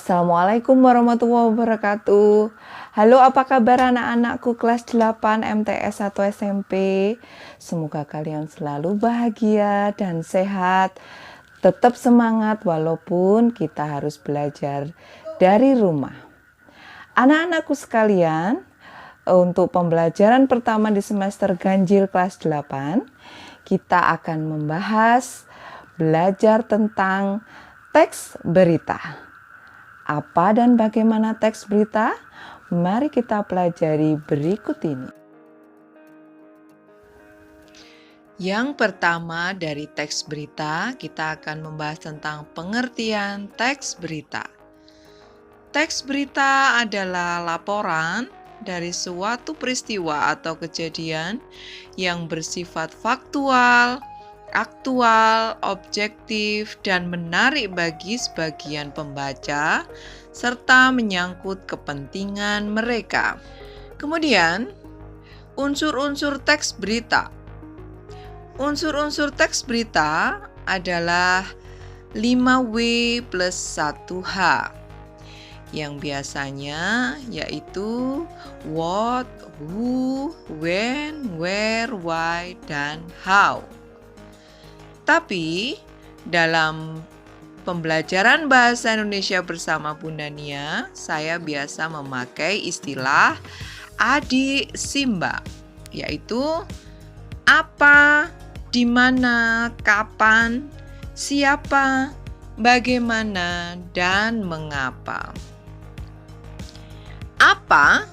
Assalamualaikum warahmatullahi wabarakatuh. Halo, apa kabar anak-anakku kelas 8 MTS atau SMP? Semoga kalian selalu bahagia dan sehat. Tetap semangat walaupun kita harus belajar dari rumah. Anak-anakku sekalian, untuk pembelajaran pertama di semester ganjil kelas 8, kita akan belajar tentang teks berita. Apa dan bagaimana teks berita? Mari kita pelajari berikut ini. Yang pertama dari teks berita, kita akan membahas tentang pengertian teks berita. Teks berita adalah laporan dari suatu peristiwa atau kejadian yang bersifat faktual, aktual, objektif, dan menarik bagi sebagian pembaca, serta menyangkut kepentingan mereka. Kemudian, unsur-unsur teks berita. Unsur-unsur teks berita adalah 5W plus 1H, yang biasanya yaitu what, who, when, where, why, dan how. Tapi dalam pembelajaran bahasa Indonesia bersama Bunda Nia, saya biasa memakai istilah adik Simba, yaitu apa, di mana, kapan, siapa, bagaimana, dan mengapa. Apa,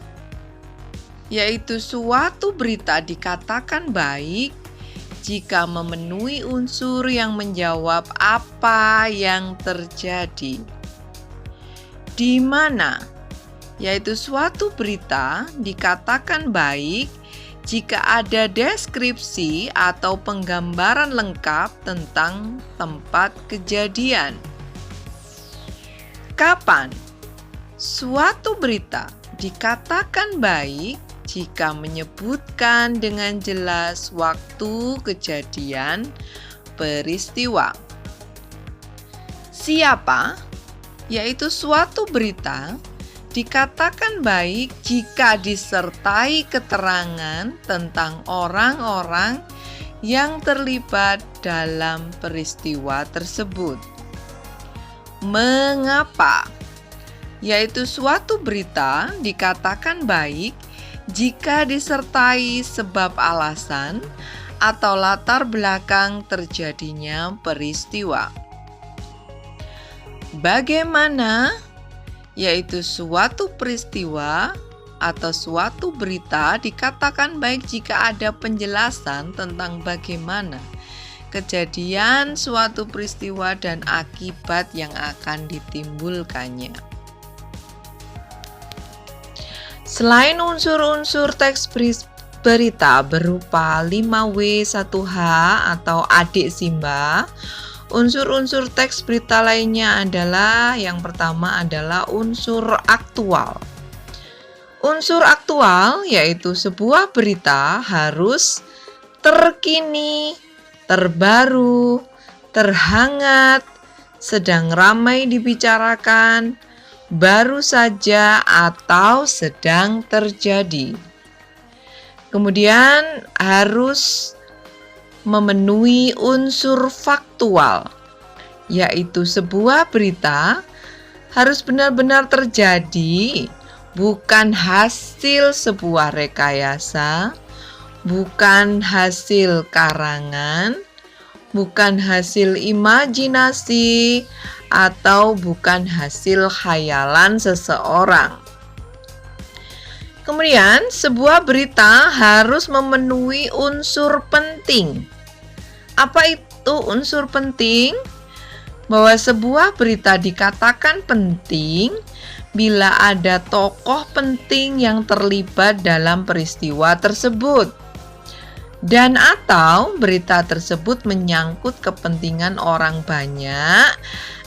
yaitu suatu berita dikatakan baik jika memenuhi unsur yang menjawab apa yang terjadi. Di mana, yaitu suatu berita dikatakan baik jika ada deskripsi atau penggambaran lengkap tentang tempat kejadian. Kapan, suatu berita dikatakan baik jika menyebutkan dengan jelas waktu kejadian peristiwa. Siapa, yaitu suatu berita dikatakan baik jika disertai keterangan tentang orang-orang yang terlibat dalam peristiwa tersebut. Mengapa, yaitu suatu berita dikatakan baik jika disertai sebab alasan atau latar belakang terjadinya peristiwa. Bagaimana, yaitu suatu peristiwa atau suatu berita dikatakan baik jika ada penjelasan tentang bagaimana kejadian suatu peristiwa dan akibat yang akan ditimbulkannya. Selain unsur-unsur teks berita berupa 5W 1H atau adik Simba, unsur-unsur teks berita lainnya adalah yang pertama adalah unsur aktual. Unsur aktual yaitu sebuah berita harus terkini, terbaru, terhangat, sedang ramai dibicarakan, baru saja atau sedang terjadi. Kemudian harus memenuhi unsur faktual, yaitu sebuah berita harus benar-benar terjadi, bukan hasil sebuah rekayasa, bukan hasil karangan, bukan hasil imajinasi, atau bukan hasil khayalan seseorang. Kemudian, sebuah berita harus memenuhi unsur penting. Apa itu unsur penting? Bahwa sebuah berita dikatakan penting bila ada tokoh penting yang terlibat dalam peristiwa tersebut. Dan atau berita tersebut menyangkut kepentingan orang banyak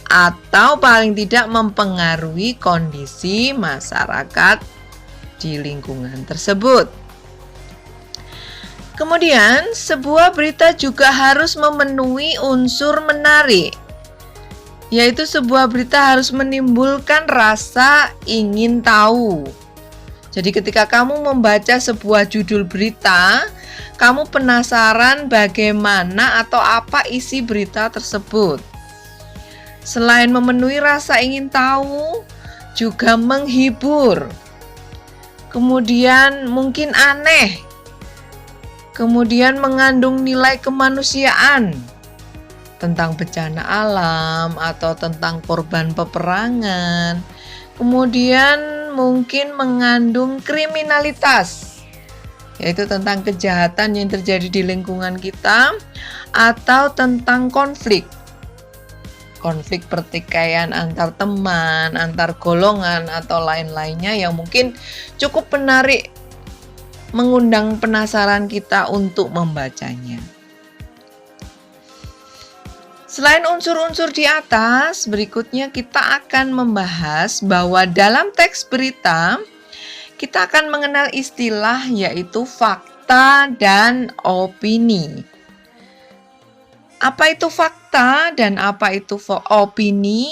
atau paling tidak mempengaruhi kondisi masyarakat di lingkungan tersebut. Kemudian, sebuah berita juga harus memenuhi unsur menarik. yaitu sebuah berita harus menimbulkan rasa ingin tahu. Jadi ketika kamu membaca sebuah judul berita, kamu penasaran bagaimana atau apa isi berita tersebut. Selain memenuhi rasa ingin tahu, juga menghibur. Kemudian mungkin aneh. Kemudian mengandung nilai kemanusiaan tentang bencana alam atau tentang korban peperangan. Kemudian mungkin mengandung kriminalitas, yaitu tentang kejahatan yang terjadi di lingkungan kita, atau tentang konflik pertikaian antar teman, antar golongan, atau lain-lainnya yang mungkin cukup menarik, mengundang penasaran kita untuk membacanya. Selain unsur-unsur di atas, berikutnya kita akan membahas bahwa dalam teks berita, kita akan mengenal istilah yaitu fakta dan opini. Apa itu fakta dan apa itu opini?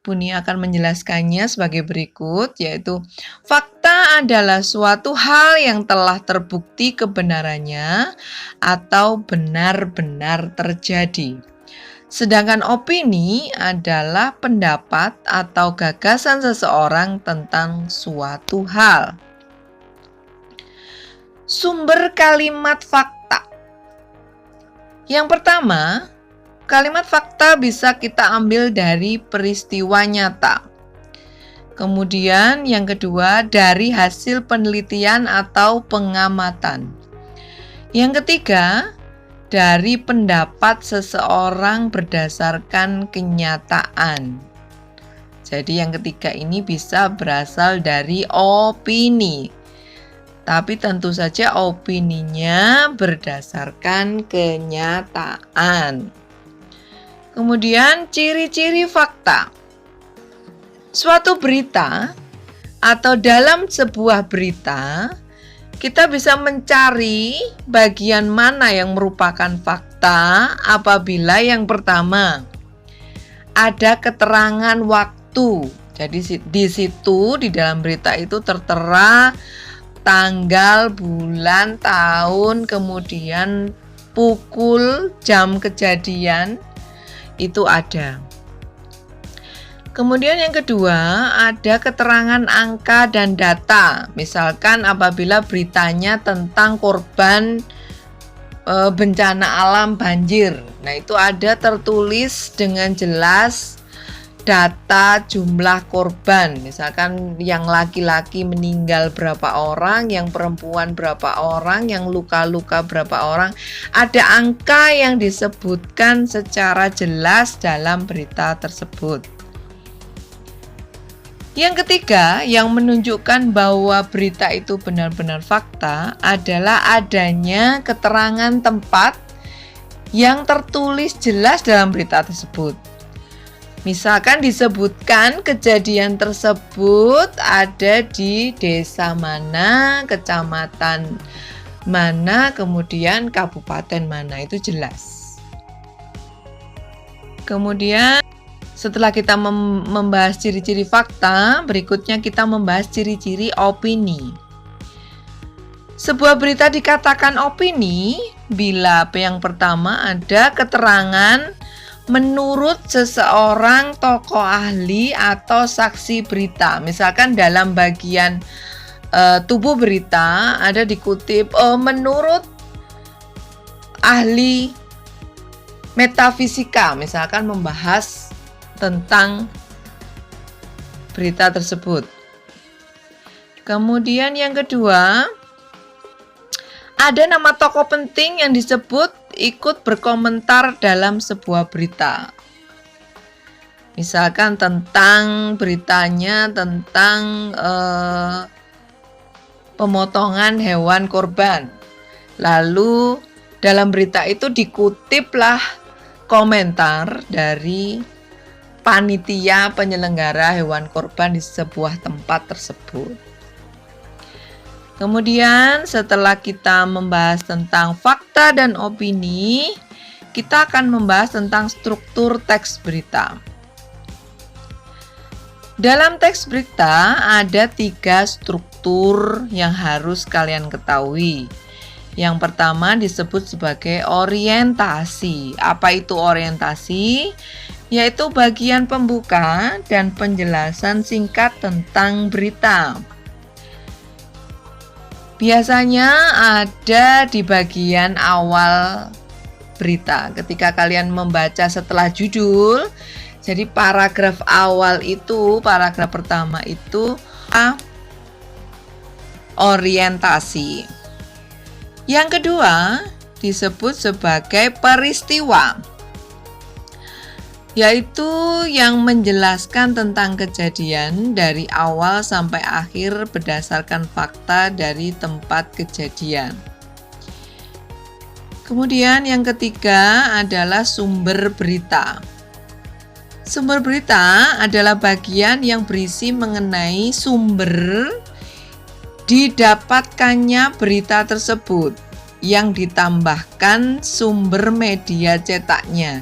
Buni akan menjelaskannya sebagai berikut, yaitu fakta adalah suatu hal yang telah terbukti kebenarannya atau benar-benar terjadi. Sedangkan opini adalah pendapat atau gagasan seseorang tentang suatu hal. Sumber kalimat fakta. Yang pertama, kalimat fakta bisa kita ambil dari peristiwa nyata. Kemudian yang kedua, dari hasil penelitian atau pengamatan. Yang ketiga, dari pendapat seseorang berdasarkan kenyataan. Jadi yang ketiga ini bisa berasal dari opini. Tapi tentu saja opininya berdasarkan kenyataan. Kemudian ciri-ciri fakta. Suatu berita atau dalam sebuah berita, kita bisa mencari bagian mana yang merupakan fakta apabila yang pertama ada keterangan waktu. Jadi di situ di dalam berita itu tertera tanggal, bulan, tahun, kemudian pukul, jam kejadian itu ada. Kemudian yang kedua, ada keterangan angka dan data. Misalkan apabila beritanya tentang korban bencana alam banjir. Nah, itu ada tertulis dengan jelas data jumlah korban. Misalkan yang laki-laki meninggal berapa orang, yang perempuan berapa orang, yang luka-luka berapa orang. Ada angka yang disebutkan secara jelas dalam berita tersebut. Yang ketiga, yang menunjukkan bahwa berita itu benar-benar fakta adalah adanya keterangan tempat yang tertulis jelas dalam berita tersebut. Misalkan disebutkan kejadian tersebut ada di desa mana, kecamatan mana, kemudian kabupaten mana, itu jelas. Kemudian setelah kita membahas ciri-ciri fakta, berikutnya kita membahas ciri-ciri opini. Sebuah berita dikatakan opini bila yang pertama ada keterangan menurut seseorang tokoh ahli atau saksi berita. Misalkan dalam bagian tubuh berita ada dikutip menurut ahli metafisika, misalkan membahas tentang berita tersebut. Kemudian yang kedua, ada nama tokoh penting yang disebut ikut berkomentar dalam sebuah berita. Misalkan tentang beritanya tentang pemotongan hewan korban. Lalu dalam berita itu dikutiplah komentar dari panitia penyelenggara hewan korban di sebuah tempat tersebut. Kemudian setelah kita membahas tentang fakta dan opini, kita akan membahas tentang struktur teks berita. Dalam teks berita ada 3 struktur yang harus kalian ketahui. Yang pertama disebut sebagai orientasi. Apa itu orientasi? Yaitu bagian pembuka dan penjelasan singkat tentang berita. Biasanya ada di bagian awal berita. Ketika kalian membaca setelah judul, jadi paragraf awal itu, paragraf pertama itu orientasi. Yang kedua disebut sebagai peristiwa, yaitu yang menjelaskan tentang kejadian dari awal sampai akhir berdasarkan fakta dari tempat kejadian. Kemudian yang ketiga adalah sumber berita. Sumber berita adalah bagian yang berisi mengenai sumber didapatkannya berita tersebut yang ditambahkan sumber media cetaknya.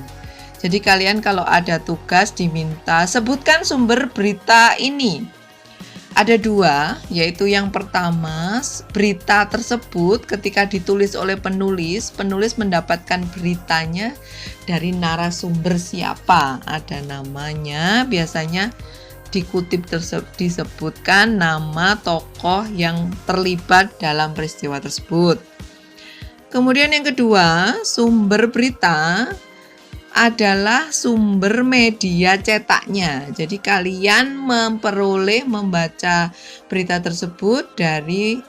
Jadi kalian kalau ada tugas diminta sebutkan sumber berita ini. Ada 2, yaitu yang pertama, berita tersebut ketika ditulis oleh penulis mendapatkan beritanya dari narasumber siapa. Ada namanya, biasanya dikutip disebutkan nama tokoh yang terlibat dalam peristiwa tersebut. Kemudian yang kedua, sumber berita adalah sumber media cetaknya. Jadi kalian membaca berita tersebut dari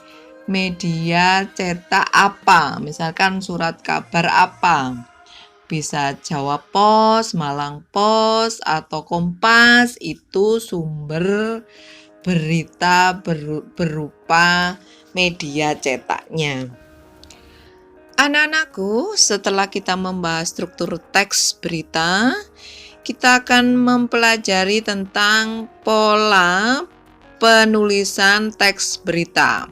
media cetak apa? Misalkan surat kabar apa? Bisa Jawa Pos, Malang Pos, atau Kompas. Itu sumber berita berupa media cetaknya. Anak-anakku, setelah kita membahas struktur teks berita, kita akan mempelajari tentang pola penulisan teks berita.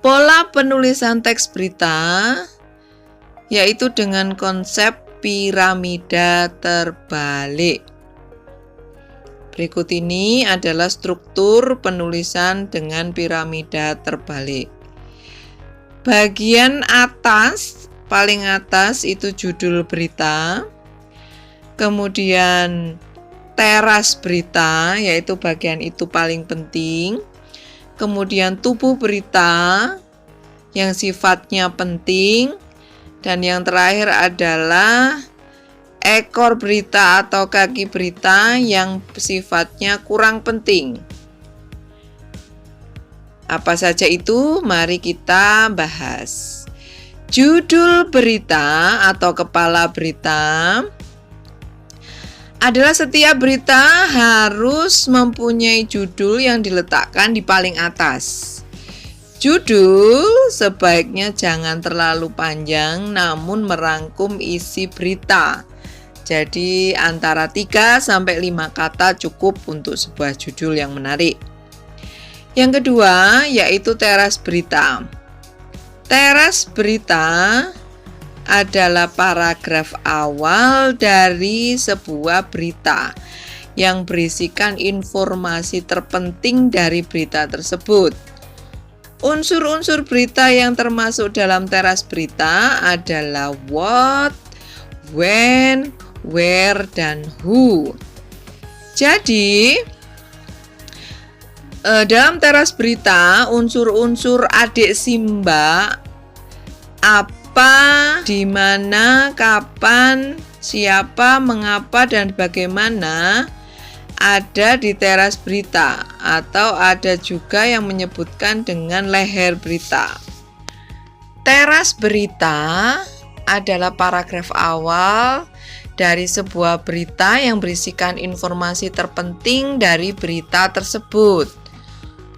Pola penulisan teks berita yaitu dengan konsep piramida terbalik. Berikut ini adalah struktur penulisan dengan piramida terbalik. Bagian atas, paling atas itu judul berita. Kemudian teras berita, yaitu bagian itu paling penting. Kemudian tubuh berita yang sifatnya penting. Dan yang terakhir adalah ekor berita atau kaki berita yang sifatnya kurang penting. Apa saja itu? Mari kita bahas. Judul berita atau kepala berita adalah setiap berita harus mempunyai judul yang diletakkan di paling atas. Judul sebaiknya jangan terlalu panjang namun merangkum isi berita. Jadi antara 3 sampai 5 kata cukup untuk sebuah judul yang menarik. Yang kedua yaitu teras berita. Teras berita adalah paragraf awal dari sebuah berita yang berisikan informasi terpenting dari berita tersebut. Unsur-unsur berita yang termasuk dalam teras berita adalah what, when, where, dan who. Jadi dalam teras berita, unsur-unsur adik Simba, apa, di mana, kapan, siapa, mengapa, dan bagaimana ada di teras berita, atau ada juga yang menyebutkan dengan leher berita. Teras berita adalah paragraf awal dari sebuah berita yang berisikan informasi terpenting dari berita tersebut.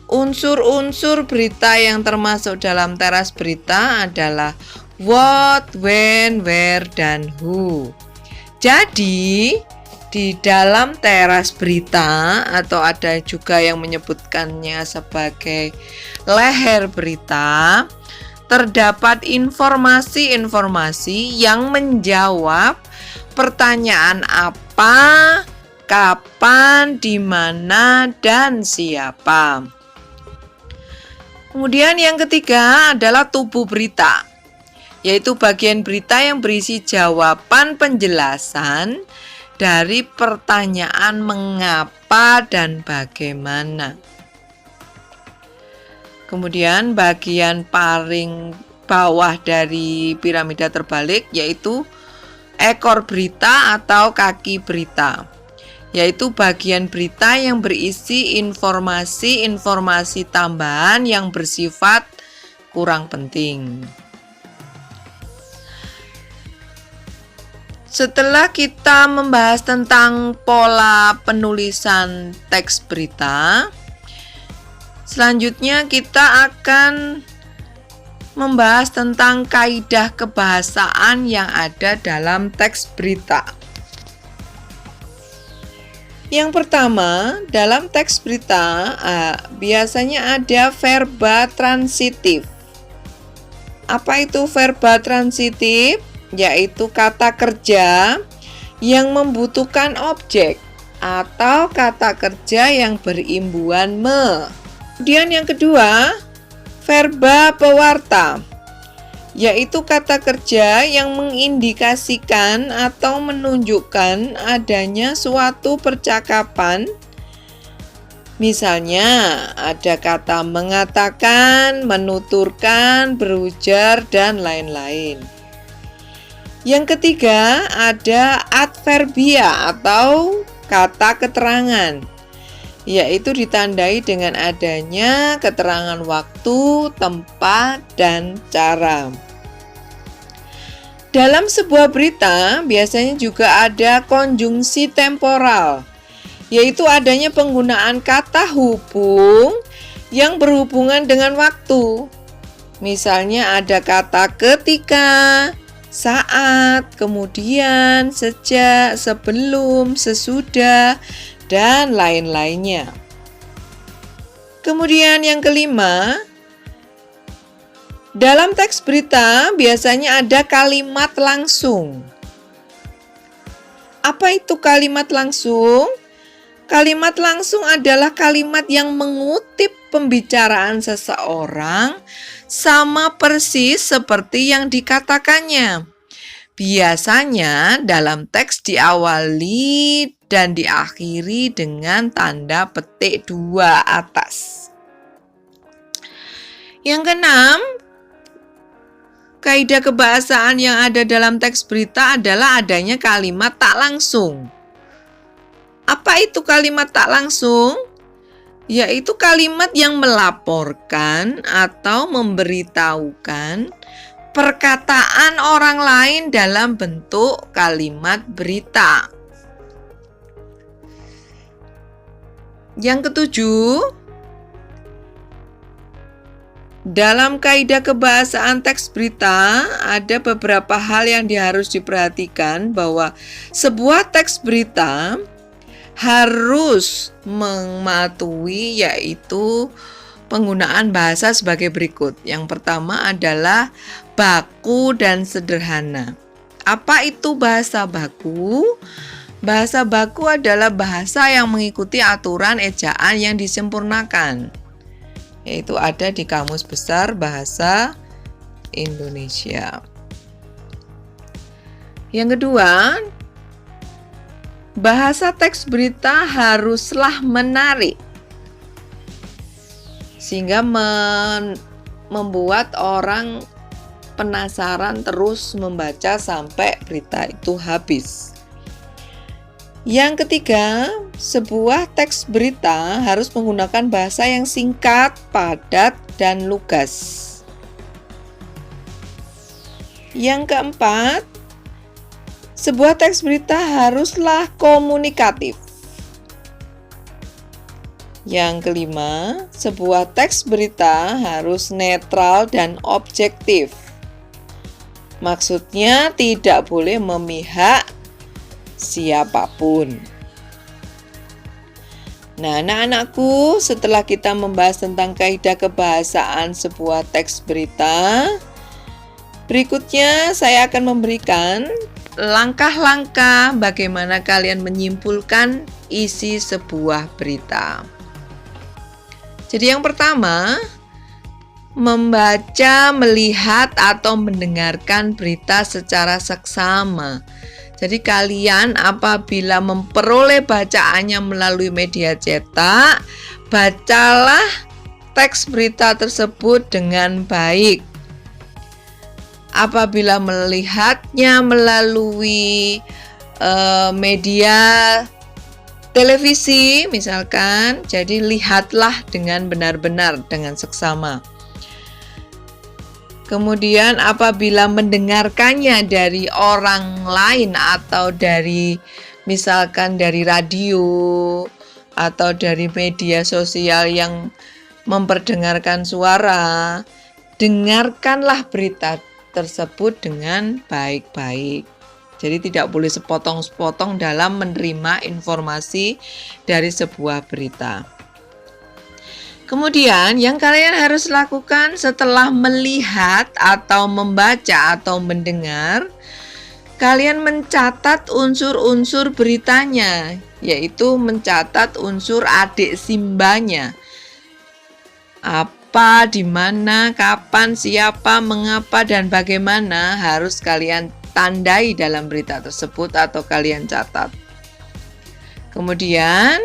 Unsur-unsur berita yang termasuk dalam teras berita adalah what, when, where, dan who. Jadi, di dalam teras berita atau ada juga yang menyebutkannya sebagai leher berita, terdapat informasi-informasi yang menjawab pertanyaan apa, kapan, di mana, dan siapa. Kemudian yang ketiga adalah tubuh berita, yaitu bagian berita yang berisi jawaban penjelasan dari pertanyaan mengapa dan bagaimana. Kemudian bagian paling bawah dari piramida terbalik yaitu ekor berita atau kaki berita, yaitu bagian berita yang berisi informasi-informasi tambahan yang bersifat kurang penting. Setelah kita membahas tentang pola penulisan teks berita, selanjutnya kita akan membahas tentang kaidah kebahasaan yang ada dalam teks berita. Yang pertama, dalam teks berita biasanya ada verba transitif. Apa itu verba transitif? Yaitu kata kerja yang membutuhkan objek atau kata kerja yang berimbuhan me. Kemudian yang kedua, verba pewarta, yaitu kata kerja yang mengindikasikan atau menunjukkan adanya suatu percakapan. Misalnya, ada kata mengatakan, menuturkan, berujar, dan lain-lain. Yang ketiga, ada adverbia atau kata keterangan, yaitu ditandai dengan adanya keterangan waktu, tempat, dan cara. Dalam sebuah berita, biasanya juga ada konjungsi temporal, yaitu adanya penggunaan kata hubung yang berhubungan dengan waktu. Misalnya ada kata ketika, saat, kemudian, sejak, sebelum, sesudah, dan lain-lainnya. Kemudian yang kelima, dalam teks berita biasanya ada kalimat langsung. Apa itu kalimat langsung? Kalimat langsung adalah kalimat yang mengutip pembicaraan seseorang sama persis seperti yang dikatakannya. Biasanya dalam teks diawali dan diakhiri dengan tanda petik 2 atas. Yang keenam, kaidah kebahasaan yang ada dalam teks berita adalah adanya kalimat tak langsung. Apa itu kalimat tak langsung? Yaitu kalimat yang melaporkan atau memberitahukan perkataan orang lain dalam bentuk kalimat berita. Yang ketujuh, dalam kaidah kebahasaan teks berita ada beberapa hal yang harus diperhatikan, bahwa sebuah teks berita harus mematuhi yaitu penggunaan bahasa sebagai berikut. Yang pertama adalah baku dan sederhana. Apa itu bahasa baku? Bahasa baku adalah bahasa yang mengikuti aturan ejaan yang disempurnakan, yaitu ada di Kamus Besar Bahasa Indonesia. Yang kedua, bahasa teks berita haruslah menarik, sehingga membuat orang penasaran terus membaca sampai berita itu habis. Yang ketiga, sebuah teks berita harus menggunakan bahasa yang singkat, padat, dan lugas. Yang keempat, sebuah teks berita haruslah komunikatif. Yang kelima, sebuah teks berita harus netral dan objektif. Maksudnya tidak boleh memihak siapapun. Nah, anak-anakku, setelah kita membahas tentang kaidah kebahasaan sebuah teks berita, berikutnya saya akan memberikan langkah-langkah bagaimana kalian menyimpulkan isi sebuah berita. Jadi yang pertama, membaca, melihat, atau mendengarkan berita secara seksama. Jadi kalian apabila memperoleh bacaannya melalui media cetak, bacalah teks berita tersebut dengan baik. Apabila melihatnya melalui media televisi misalkan, jadi lihatlah dengan benar-benar, dengan seksama. Kemudian apabila mendengarkannya dari orang lain atau dari misalkan dari radio atau dari media sosial yang memperdengarkan suara, dengarkanlah berita tersebut dengan baik-baik. Jadi tidak boleh sepotong-sepotong dalam menerima informasi dari sebuah berita. Kemudian yang kalian harus lakukan setelah melihat atau membaca atau mendengar, kalian mencatat unsur-unsur beritanya, yaitu mencatat unsur adik simbanya. Apa, di mana, kapan, siapa, mengapa, dan bagaimana harus kalian tandai dalam berita tersebut atau kalian catat. Kemudian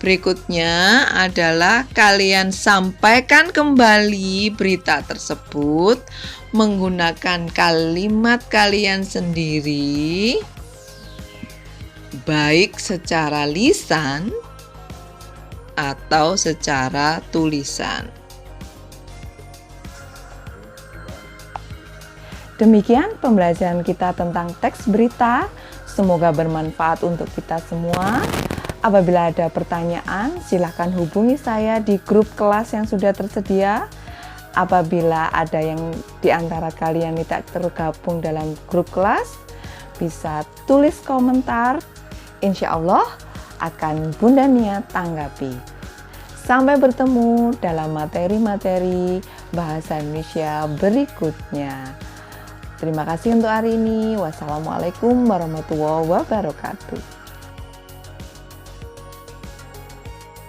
berikutnya adalah kalian sampaikan kembali berita tersebut menggunakan kalimat kalian sendiri, baik secara lisan atau secara tulisan. Demikian pembelajaran kita tentang teks berita. Semoga bermanfaat untuk kita semua. Apabila ada pertanyaan, silakan hubungi saya di grup kelas yang sudah tersedia. Apabila ada yang di antara kalian tidak tergabung dalam grup kelas, bisa tulis komentar. Insya Allah akan Bunda Nia tanggapi. Sampai bertemu dalam materi-materi bahasa Indonesia berikutnya. Terima kasih untuk hari ini. Wassalamualaikum warahmatullahi wabarakatuh.